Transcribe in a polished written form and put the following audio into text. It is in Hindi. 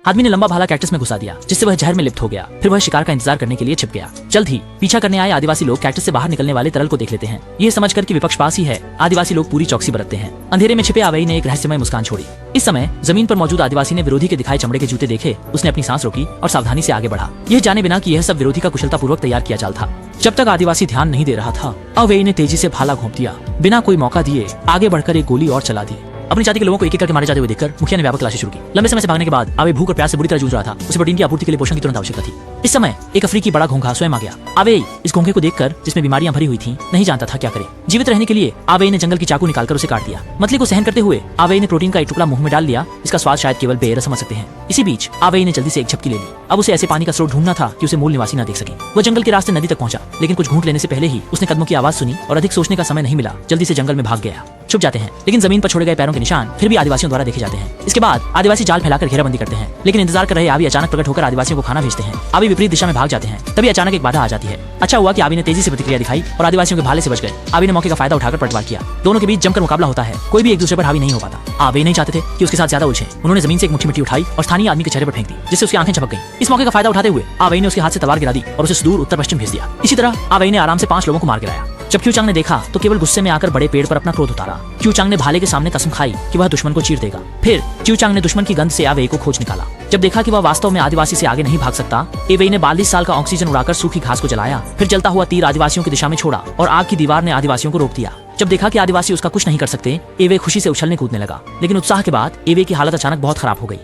आदमी ने लंबा भाला कैक्टस में घुसा दिया, जिससे वह जहर में लिप्त हो गया। फिर वह शिकार का इंतजार करने के लिए छिप गया। जल्द ही पीछा करने आए आदिवासी लोग कैक्टस से बाहर निकलने वाले तरल को देख लेते हैं। यह समझकर कि विपक्ष पास ही है, आदिवासी लोग पूरी चौकसी बरतते हैं। अंधेरे में छिपे आवेई ने एक रहस्यमय मुस्कान छोड़ी। इस समय जमीन पर मौजूद आदिवासी ने विरोधी के दिखाए चमड़े के जूते देखे। उसने अपनी सांस रोकी और सावधानी से आगे बढ़ा, यह जाने बिना कि यह सब विरोधी का कुशलतापूर्वक तैयार किया जाल था। जब तक आदिवासी ध्यान नहीं दे रहा था, अवेई ने तेजी से भाला घोंप दिया। बिना कोई मौका दिए आगे बढ़कर एक गोली और चला दी। अपनी जाति के लोगों को एक एक करके मारे जाते हुए देखकर मुखिया ने व्यापक तलाशी शुरू की। लंबे समय से भागने के बाद आवे भूख और प्यास से बुरी तरह जूझ रहा था। उसे प्रोटीन की आपूर्ति के लिए पोषण की तुरंत आवश्यकता थी। इस समय एक अफ्रीकी बड़ा घोंघा स्वयं आ गया। आवे इस घोंघे को देखकर, जिसमें बीमारियां भरी हुई थीं, नहीं जानता था क्या करे। जीवित रहने के लिए आवे ने जंगल की चाकू निकालकर उसे काट दिया। मतली को सहन करते हुए आवे ने प्रोटीन का एक टुकड़ा मुंह में डाल लिया। इसका स्वाद शायद केवल बेर समझ सकते हैं। इसी बीच आवे ने जल्दी से एक झपकी ले ली। अब उसे ऐसे पानी का स्रोत ढूंढना था कि उसे मूल निवासी न देख सके। वह जंगल के रास्ते नदी तक पहुंचा, लेकिन कुछ घूंट लेने से पहले ही उसने कदमों की आवाज सुनी और अधिक सोचने का समय नहीं मिला। जल्दी से जंगल में भाग गया। छुप जाते हैं, लेकिन जमीन पर छोड़े गए पैरों के निशान फिर भी आदिवासियों द्वारा देखे जाते हैं। इसके बाद आदिवासी जाल फैलाकर घेराबंदी करते हैं, लेकिन इंतजार कर रहे आवी अचानक प्रकट होकर आदिवासियों को खाना भेजते हैं। आवी विपरीत दिशा में भाग जाते हैं। तभी अचानक एक बाधा आ जाती है। अच्छा हुआ कि आवी ने तेजी से प्रतिक्रिया दिखाई और आदिवासियों के भाले से बच गए। आवी ने मौके का फायदा उठाकर पलटवार किया। दोनों के बीच जमकर मुकाबला होता है। कोई भी एक दूसरे पर हावी नहीं हो पाता। आवी नहीं चाहते थे कि उसके साथ ज्यादा उलझे। उन्होंने जमीन से एक मुट्ठी मिट्टी उठाई और स्थानीय आदमी के चेहरे पर फेंक दी, जिससे उसकी आंखें चमक गईं। इस मौके का फायदा उठाते हुए आवी ने उसके हाथ से तलवार गिरा दी और उसे सुदूर उत्तर पश्चिम भेज दिया। इसी तरह आवी ने आराम से 5 लोगों को मार गिराया। जब क्यूचांग ने देखा तो केवल गुस्से में आकर बड़े पेड़ पर अपना क्रोध उतारा। क्यूचांग ने भाले के सामने कसम खाई कि वह दुश्मन को चीर देगा। फिर क्यूचांग ने दुश्मन की गंध से आवेई को खोज निकाला। जब देखा कि वह वास्तव में आदिवासी से आगे नहीं भाग सकता, एवेई ने 42 साल का ऑक्सीजन उड़ाकर सूखी घास को जलाया। फिर जलता हुआ तीर आदिवासियों की दिशा में छोड़ा और आग की दीवार ने आदिवासियों को रोक दिया। जब देखा कि आदिवासी उसका कुछ नहीं कर सकते, एवे खुशी से उछलने कूदने लगा। लेकिन उत्साह के बाद एवे की हालत अचानक बहुत खराब हो गई।